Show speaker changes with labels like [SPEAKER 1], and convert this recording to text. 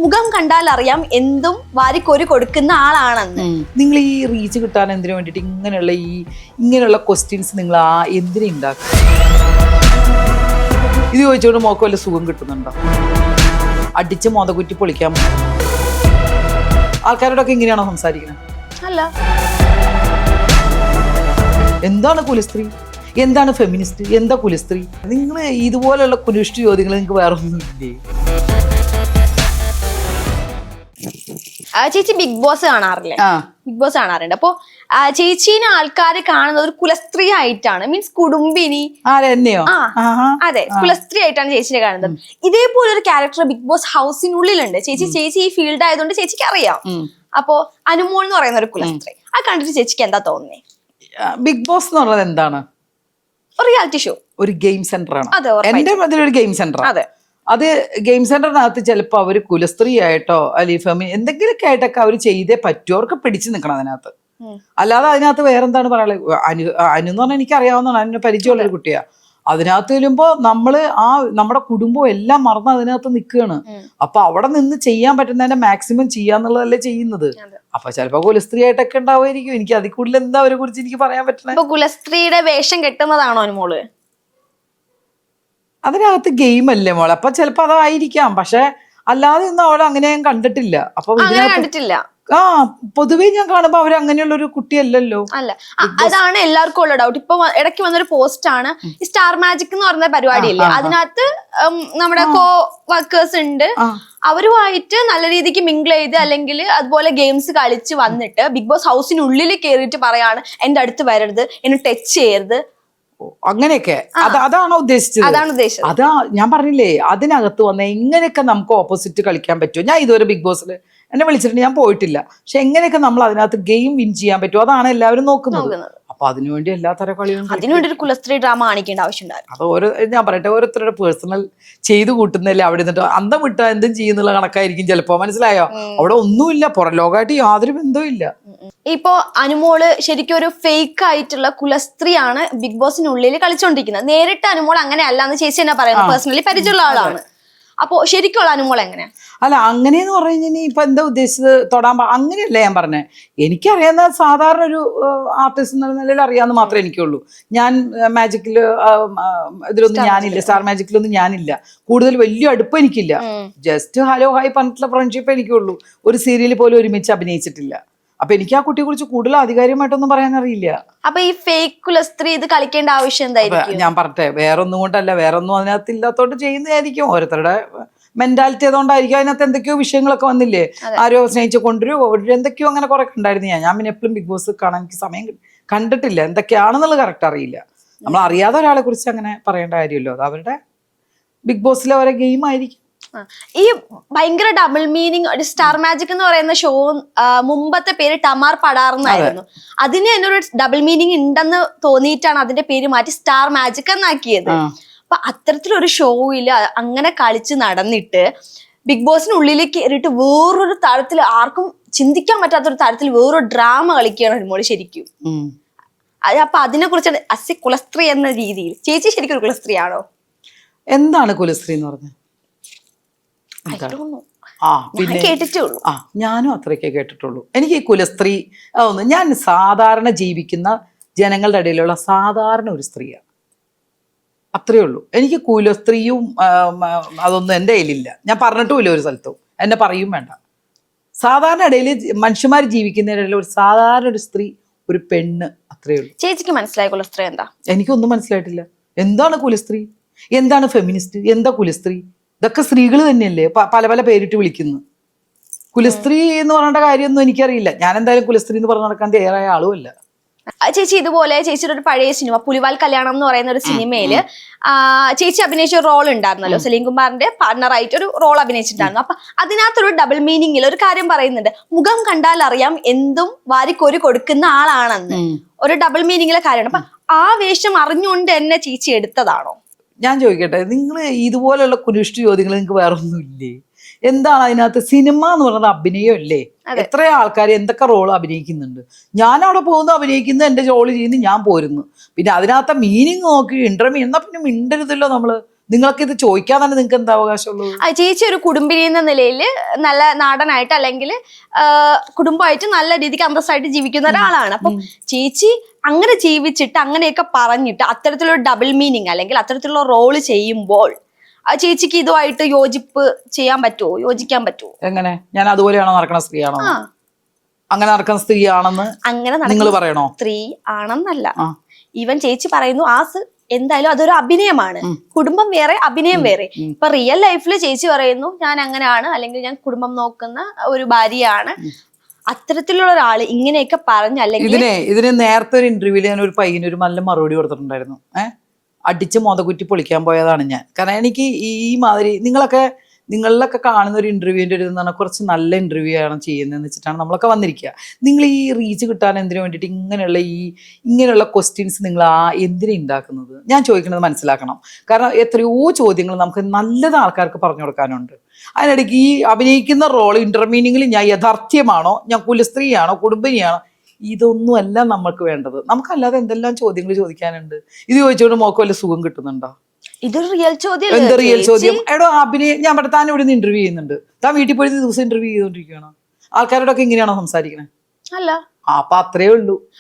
[SPEAKER 1] മുഖം കണ്ടാൽ അറിയാം എന്തും വാരിക്കോരി കൊടുക്കുന്ന ആളാണെന്ന്.
[SPEAKER 2] നിങ്ങൾ ഈ റീച്ച് കിട്ടാൻ എന്തിനു വേണ്ടിയിട്ട് ഇങ്ങനെയുള്ള ക്വസ്റ്റ്യൻസ് നിങ്ങൾ എന്തിനു ഉണ്ടാക്കും? ഇത് ചോദിച്ചുകൊണ്ട് മോക്ക് വല്ല സുഖം കിട്ടുന്നുണ്ടോ? അടിച്ച് മോതകുറ്റി പൊളിക്കാൻ ആൾക്കാരോടൊക്കെ ഇങ്ങനെയാണോ സംസാരിക്കുന്നത്?
[SPEAKER 1] അല്ല.
[SPEAKER 2] എന്താണ് കുലസ്ത്രീ, എന്താണ് ഫെമിനിസ്റ്റ്, എന്താ കുലസ്ത്രീ? നിങ്ങൾ ഇതുപോലെയുള്ള കുലിഷ്ട ചോദ്യങ്ങൾ നിങ്ങൾക്ക് വേറെ ഒന്നുമില്ലേ?
[SPEAKER 1] ചേച്ചി ബിഗ് ബോസ് കാണാറില്ലേ? ബിഗ് ബോസ് കാണാറുണ്ട്. അപ്പൊ ചേച്ചീനെ ആൾക്കാര് കാണുന്നത് ഒരു കുലസ്ത്രീ ആയിട്ടാണ്, മീൻസ് കുടുംബിനി. അതെ, കുലസ്ത്രീ ആയിട്ടാണ് ചേച്ചിനെ കാണുന്നത്. ഇതേപോലെ ഒരു ക്യാരക്ടർ ബിഗ് ബോസ് ഹൗസിനുള്ളിലുണ്ട്. ചേച്ചി ഈ ഫീൽഡ് ആയതുകൊണ്ട് ചേച്ചിക്ക് അറിയാം. അപ്പോ അനുമോൾ എന്ന് പറയുന്ന ഒരു കുലസ്ത്രീ, അത് കണ്ടിട്ട് ചേച്ചിക്ക് എന്താ തോന്നുന്നേ?
[SPEAKER 2] ബിഗ് ബോസ് എന്ന് പറയുന്നത് എന്താണ്?
[SPEAKER 1] ഒരു റിയാലിറ്റി ഷോ,
[SPEAKER 2] ഒരു ഗെയിം സെന്റർ ആണ്.
[SPEAKER 1] അതെ,
[SPEAKER 2] എന്റെ ഒരു ഗെയിം സെന്റർ.
[SPEAKER 1] അതെ.
[SPEAKER 2] അത് ഗെയിം സെന്ററിനകത്ത് ചിലപ്പോൾ അവർ കുലസ്ത്രീ ആയിട്ടോ അല്ലെങ്കിൽ ഫെമിനി എന്തെങ്കിലുമൊക്കെ ആയിട്ടൊക്കെ അവർ ചെയ്തേ പറ്റൂ. അവർക്ക് പിടിച്ചു നിൽക്കണം അതിനകത്ത്. അല്ലാതെ അതിനകത്ത് വേറെന്താണ് പറയാനുള്ളത്? അനു എന്ന് പറഞ്ഞാൽ എനിക്ക് അറിയാവുന്നതാണ്, അതിന് പരിചയമുള്ളൊരു കുട്ടിയാ. അതിനകത്ത് വരുമ്പോ നമ്മുടെ കുടുംബം എല്ലാം മറന്ന് അതിനകത്ത് നിൽക്കുകയാണ്. അപ്പൊ അവിടെ നിന്ന് ചെയ്യാൻ പറ്റുന്നതിന്റെ മാക്സിമം ചെയ്യാന്നുള്ളതല്ലേ ചെയ്യുന്നത്. അപ്പൊ ചിലപ്പോ കുലസ്ത്രീ ആയിട്ടൊക്കെ ഉണ്ടാവുമായിരിക്കും. എനിക്ക് അതിൽ കൂടുതൽ എന്താ അവരെ കുറിച്ച് എനിക്ക് പറയാൻ പറ്റണേ?
[SPEAKER 1] കുലസ്ത്രീയുടെ വേഷം കെട്ടുന്നതാണോ അനുമോള്?
[SPEAKER 2] അതിനകത്ത് ഗെയിം അല്ലേ മോളെ, അപ്പൊ ചിലപ്പോ അതായിരിക്കാം. പക്ഷെ അല്ലാതെ ഒന്നും അവൾ അങ്ങനെ ഞാൻ കണ്ടിട്ടില്ല. അപ്പൊ
[SPEAKER 1] കണ്ടിട്ടില്ല.
[SPEAKER 2] പൊതുവേ ഞാൻ കാണുമ്പോ അവര് അങ്ങനെയുള്ള ഒരു കുട്ടിയല്ലല്ലോ.
[SPEAKER 1] അല്ല, അതാണ് എല്ലാവർക്കും ഉള്ള ഡൗട്ട്. ഇപ്പൊ ഇടയ്ക്ക് വന്നൊരു പോസ്റ്റ് ആണ്, ഈ സ്റ്റാർ മാജിക് എന്ന് പറഞ്ഞ പരിപാടിയില്ലേ, അതിനകത്ത് നമ്മുടെ കോ വർക്കേഴ്സ് ഉണ്ട്, അവരുമായിട്ട് നല്ല രീതിക്ക് മിങ്കിൾ ചെയ്ത് അല്ലെങ്കിൽ അതുപോലെ ഗെയിംസ് കളിച്ച് വന്നിട്ട് ബിഗ് ബോസ് ഹൗസിനുള്ളിൽ കയറിയിട്ട് പറയാണ് എന്റെ അടുത്ത് വരരുത്, എന്നെ ടച്ച് ചെയ്യരുത്,
[SPEAKER 2] അങ്ങനെയൊക്കെ. അതാണോ ഉദ്ദേശിച്ചത്?
[SPEAKER 1] അതാണ് ഉദ്ദേശിച്ചത്.
[SPEAKER 2] അതാ ഞാൻ പറഞ്ഞില്ലേ, അതിനകത്ത് വന്ന എങ്ങനെയൊക്കെ നമുക്ക് ഓപ്പോസിറ്റ് കളിക്കാൻ പറ്റുമോ. ഞാൻ ഇതുവരെ ബിഗ് ബോസിൽ എന്നെ വിളിച്ചിട്ട് ഞാൻ പോയിട്ടില്ല. പക്ഷെ എങ്ങനെയൊക്കെ നമ്മൾ അതിനകത്ത് ഗെയിം വിൻ ചെയ്യാൻ പറ്റുമോ, അതാണ് എല്ലാവരും നോക്കുന്നത്. അപ്പൊ അതിനുവേണ്ടി എല്ലാ തര കളിയും,
[SPEAKER 1] അതിനുവേണ്ടി ഒരു കുലസ്ത്രീ ഡ്രാമ കാണിക്കേണ്ട ആവശ്യമുണ്ടായിരുന്നു.
[SPEAKER 2] അത് ഞാൻ പറയട്ടെ, ഓരോരുത്തരുടെ പേഴ്സണൽ ചെയ്തു കൂട്ടുന്നല്ലേ അവിടെ നിന്നിട്ട് അന്തം വിട്ടാ എന്തും ചെയ്യുന്നുള്ള കണക്കായിരിക്കും ചിലപ്പോ. മനസ്സിലായോ? അവിടെ ഒന്നുമില്ല, പുറം ലോകമായിട്ട് യാതൊരു ബന്ധവും ഇല്ല.
[SPEAKER 1] ഇപ്പോ അനുമോള് ശരിക്കും ഒരു ഫേക്ക് ആയിട്ടുള്ള കുലസ്ത്രീയാണ് ബിഗ് ബോസിനുള്ളിൽ കളിച്ചോണ്ടിരിക്കുന്നത്. നേരിട്ട് അനുമോൾ അങ്ങനെ അല്ലാന്ന് ചേച്ചി എന്നാ പറയുന്നത്, പേഴ്സണലി പരിചയമുള്ള ആളാണ്. അപ്പോ ശരിക്കുള്ള അനുമോൾ എങ്ങനെയാ?
[SPEAKER 2] അല്ല, അങ്ങനെയെന്ന് പറഞ്ഞു കഴിഞ്ഞാൽ ഇപ്പൊ എന്താ ഉദ്ദേശിച്ചത്? തൊടാൻ അങ്ങനെയല്ല ഞാൻ പറഞ്ഞേ. എനിക്കറിയാവുന്ന സാധാരണ ഒരു ആർട്ടിസ്റ്റ് എന്ന നിലയിൽ അറിയാവുന്ന മാത്രമേ എനിക്കുള്ളൂ. ഞാൻ മാജിക്കില് ഇതിലൊന്നും ഞാനില്ല, സ്റ്റാർ മാജിക്കിലൊന്നും ഞാനില്ല. കൂടുതൽ വലിയ അടുപ്പം എനിക്കില്ല. ജസ്റ്റ് ഹലോ ഹായ് പറഞ്ഞിട്ടുള്ള ഫ്രണ്ട്ഷിപ്പ് എനിക്കുള്ളൂ. ഒരു സീരിയൽ പോലും ഒരുമിച്ച് അഭിനയിച്ചിട്ടില്ല. അപ്പൊ എനിക്ക് ആ കുട്ടിയെ കുറിച്ച് കൂടുതൽ ആധികാരികമായിട്ടൊന്നും പറയാൻ അറിയില്ല.
[SPEAKER 1] അപ്പൊ ഈ ഫേക്ക് കുലസ്ത്രീ ഇത് കളിക്കേണ്ട ആവശ്യം എന്തായിരിക്കും?
[SPEAKER 2] ഞാൻ പറഞ്ഞെ, വേറൊന്നും കൊണ്ടല്ല, വേറൊന്നും അതിനകത്ത് ഇല്ലാത്തോണ്ട് ചെയ്യുന്നതായിരിക്കും. ഓരോരുത്തരുടെ മെന്റാലിറ്റി അതുകൊണ്ടായിരിക്കും. അതിനകത്ത് എന്തൊക്കെയോ വിഷയങ്ങളൊക്കെ വന്നില്ലേ, ആരോ സ്നേഹിച്ച് കൊണ്ടുവരുമോ എന്തൊക്കെയോ അങ്ങനെ കുറെ ഉണ്ടായിരുന്നു. ഞാൻ പിന്നെ എപ്പോഴും ബിഗ് ബോസ് കാണാൻ എനിക്ക് സമയം കണ്ടിട്ടില്ല. എന്തൊക്കെയാണെന്നുള്ളത് കറക്റ്റ് അറിയില്ല. നമ്മൾ അറിയാതെ ഒരാളെ കുറിച്ച് അങ്ങനെ പറയേണ്ട കാര്യമല്ലോ. അത് അവരുടെ ബിഗ് ബോസിലെ ഓരോ ഗെയിം ആയിരിക്കും.
[SPEAKER 1] ഈ ഭയങ്കര ഡബിൾ മീനിങ് ഒരു സ്റ്റാർ മാജിക് എന്ന് പറയുന്ന ഷോ മുമ്പത്തെ പേര് ടമാർ പടാർന്നായിരുന്നു. അതിന് തന്നെ ഒരു ഡബിൾ മീനിങ് ഉണ്ടെന്ന് തോന്നിയിട്ടാണ് അതിന്റെ പേര് മാറ്റി സ്റ്റാർ മാജിക് എന്നാക്കിയത്. അപ്പൊ അത്തരത്തിലൊരു ഷോയില് അങ്ങനെ കളിച്ച് നടന്നിട്ട് ബിഗ് ബോസിനുള്ളിൽ കയറിയിട്ട് വേറൊരു തരത്തിൽ, ആർക്കും ചിന്തിക്കാൻ പറ്റാത്തൊരു തരത്തിൽ വേറൊരു ഡ്രാമ കളിക്കുകയാണ് ഒരുമോള് ശരിക്കും. അപ്പൊ അതിനെ കുറിച്ചാണ് അസി കുലസ്ത്രീ എന്ന രീതിയിൽ ചേച്ചി ശരിക്കും ഒരു കുലസ്ത്രീ ആണോ?
[SPEAKER 2] എന്താണ് കുലസ്ത്രീ എന്ന് പറഞ്ഞത്? ഞാനും അത്രയൊക്കെ കേട്ടിട്ടുള്ളൂ. എനിക്ക് ഈ കുലസ്ത്രീ അതൊന്നും, ഞാൻ സാധാരണ ജീവിക്കുന്ന ജനങ്ങളുടെ ഇടയിലുള്ള സാധാരണ ഒരു സ്ത്രീയാണ്, അത്രയേ ഉള്ളൂ. എനിക്ക് കുലസ്ത്രീയും അതൊന്നും എൻ്റെ കയ്യിലില്ല. ഞാൻ പറഞ്ഞിട്ടുമില്ല ഒരു സ്ഥലത്തും, എന്നെ പറയും വേണ്ട. സാധാരണ ഇടയിൽ മനുഷ്യന്മാർ ജീവിക്കുന്ന ഇടയിൽ ഒരു സാധാരണ ഒരു സ്ത്രീ, ഒരു പെണ്ണ്, അത്രയേ ഉള്ളൂ.
[SPEAKER 1] ചേച്ചിക്ക് മനസ്സിലായ കുലസ്ത്രീ എന്താ?
[SPEAKER 2] എനിക്കൊന്നും മനസ്സിലായിട്ടില്ല. എന്താണ് കുലസ്ത്രീ, എന്താണ് ഫെമിനിസ്റ്റ്, എന്താ കുലസ്ത്രീ? ഇതൊക്കെ സ്ത്രീകൾ തന്നെയല്ലേ പല പല പേരിട്ട് വിളിക്കുന്നു. കുലസ്ത്രീ എന്ന് പറയേണ്ട കാര്യമൊന്നും എനിക്കറിയില്ല. ഞാൻ എന്തായാലും കുലസ്ത്രീ എന്ന് പറഞ്ഞു നടക്കാൻ തയ്യാറായ ആളുമല്ല.
[SPEAKER 1] ചേച്ചി ഇതുപോലെ ചേച്ചിയുടെ ഒരു പഴയ സിനിമ പുലിവാൽ കല്യാണം എന്ന് പറയുന്ന ഒരു സിനിമയില് ചേച്ചി അഭിനയിച്ച ഒരു റോൾ ഉണ്ടായിരുന്നല്ലോ, സലീം കുമാറിന്റെ പാർട്ണറായിട്ട് ഒരു റോൾ അഭിനയിച്ചിട്ടുണ്ടായിരുന്നു. അപ്പൊ അതിനകത്തൊരു ഡബിൾ മീനിങ്ങിൽ ഒരു കാര്യം പറയുന്നുണ്ട്, മുഖം കണ്ടാൽ അറിയാം എന്തും വാരിക്കോരി കൊടുക്കുന്ന ആളാണെന്ന്. ഒരു ഡബിൾ മീനിങ്ങിലെ കാര്യമാണ്. അപ്പൊ ആ വേഷം അറിഞ്ഞുകൊണ്ട് എന്നെ ചേച്ചി എടുത്തതാണോ?
[SPEAKER 2] ഞാൻ ചോദിക്കട്ടെ, നിങ്ങൾ ഇതുപോലെയുള്ള കുനിഷ്ട ചോദ്യങ്ങൾ നിങ്ങൾക്ക് വേറെ ഒന്നുമില്ലേ? എന്താണ് അതിനകത്ത്? സിനിമ എന്ന് പറയുന്നത് അഭിനയമല്ലേ? എത്ര ആൾക്കാർ എന്തൊക്കെ റോൾ അഭിനയിക്കുന്നുണ്ട്. ഞാൻ അവിടെ പോകുന്നു, അഭിനയിക്കുന്നു, എന്റെ ജോലി ചെയ്യുന്നു, ഞാൻ പോരുന്നു. പിന്നെ അതിനകത്ത് മീനിങ് നോക്കി ഇന്റർവ്യൂ എന്നാ പിന്നെ മിണ്ടരുതല്ലോ നമ്മള്. നിങ്ങൾക്ക് ഇത് ചോദിക്കാൻ തന്നെ നിങ്ങൾക്ക് എന്താ അവകാശമുള്ളൂ?
[SPEAKER 1] ചേച്ചി ഒരു കുടുംബിനി എന്ന നിലയിൽ നല്ല നാടനായിട്ട് അല്ലെങ്കിൽ കുടുംബമായിട്ട് നല്ല രീതിക്ക് അന്തസ്സായിട്ട് ജീവിക്കുന്ന ഒരാളാണ്. അപ്പം ചേച്ചി അങ്ങനെ ജീവിച്ചിട്ട് അങ്ങനെയൊക്കെ പറഞ്ഞിട്ട് അത്തരത്തിലുള്ള ഡബിൾ മീനിങ് അല്ലെങ്കിൽ അത്തരത്തിലുള്ള റോള് ചെയ്യുമ്പോൾ ചേച്ചിക്ക് ഇതുമായിട്ട് യോജിക്കാൻ പറ്റുമോ?
[SPEAKER 2] എങ്ങനെ? ഞാൻ അതുപോലെയാണോ നടക്കുന്ന സ്ത്രീയാണോ? അങ്ങനെ നടക്കുന്ന സ്ത്രീയാണെന്ന്
[SPEAKER 1] അങ്ങനെ
[SPEAKER 2] നിങ്ങൾ പറയണോ?
[SPEAKER 1] സ്ത്രീ ആണെന്നല്ല, ഈവൻ ചേച്ചി പറയുന്നു എന്തായാലും അതൊരു അഭിനയമാണ്. കുടുംബം വേറെ, അഭിനയം വേറെ. ഇപ്പൊ റിയൽ ലൈഫിൽ ചേച്ചി പറയുന്നു ഞാൻ അങ്ങനെയാണ്, അല്ലെങ്കിൽ ഞാൻ കുടുംബം നോക്കുന്ന ഒരു ഭാര്യയാണ്. അത്തരത്തിലുള്ള ഒരാള് ഇങ്ങനെയൊക്കെ പറഞ്ഞ, അല്ലെങ്കിൽ
[SPEAKER 2] ഇതിന് നേരത്തെ ഒരു ഇന്റർവ്യൂല് ഞാൻ ഒരു പയ്യന് ഒരു നല്ല മറുപടി കൊടുത്തിട്ടുണ്ടായിരുന്നു. അടിച്ച് മോതകുറ്റി പൊളിക്കാൻ പോയതാണ് ഞാൻ. കാരണം എനിക്ക് ഈ മാതിരി നിങ്ങളിലൊക്കെ കാണുന്ന ഒരു ഇന്റർവ്യൂവിൻ്റെ ഒരു എന്ന് പറഞ്ഞാൽ കുറച്ച് നല്ല ഇന്റർവ്യൂ ആണ് ചെയ്യുന്നതെന്ന് വെച്ചിട്ടാണ് നമ്മളൊക്കെ വന്നിരിക്കുക. നിങ്ങൾ ഈ റീച്ച് കിട്ടാൻ എന്തിനു വേണ്ടിയിട്ട് ഇങ്ങനെയുള്ള ക്വസ്റ്റ്യൻസ് നിങ്ങൾ എന്തിനാ ഉണ്ടാക്കുന്നത്? ഞാൻ ചോദിക്കുന്നത് മനസ്സിലാക്കണം. കാരണം എത്രയോ ചോദ്യങ്ങൾ നമുക്ക് നല്ലത് ആൾക്കാർക്ക് പറഞ്ഞു കൊടുക്കാനുണ്ട്. അതിനിടയ്ക്ക് ഈ അഭിനയിക്കുന്ന റോൾ ഇന്റർമീനിങ്ങിൽ ഞാൻ യാഥാർത്ഥ്യമാണോ, ഞാൻ കുലസ്ത്രീയാണോ, കുടുംബിനിയാണോ, ഇതൊന്നുമല്ല നമ്മൾക്ക് വേണ്ടത്. നമുക്കല്ലാതെ എന്തെല്ലാം ചോദ്യങ്ങൾ ചോദിക്കാനുണ്ട്. ഇത് ചോദിച്ചുകൊണ്ട് മോക്ക് വല്ല സുഖം കിട്ടുന്നുണ്ടോ?
[SPEAKER 1] ഇതൊരു റിയൽ ചോദ്യം.
[SPEAKER 2] എന്ത് റിയൽ ചോദ്യം? എടോ അഭിനയം, ഞാൻ ഇവിടെ താൻ ഇവിടെ നിന്ന് ഇന്റർവ്യൂ ചെയ്യുന്നുണ്ട്, താൻ വീട്ടിൽ പോയി ദിവസം ഇന്റർവ്യൂ ചെയ്തോണ്ടിരിക്കുകയാണോ? ആൾക്കാരോടൊക്കെ ഇങ്ങനെയാണോ സംസാരിക്കണേ?
[SPEAKER 1] അല്ല.
[SPEAKER 2] അപ്പൊ അത്രേ ഉള്ളൂ.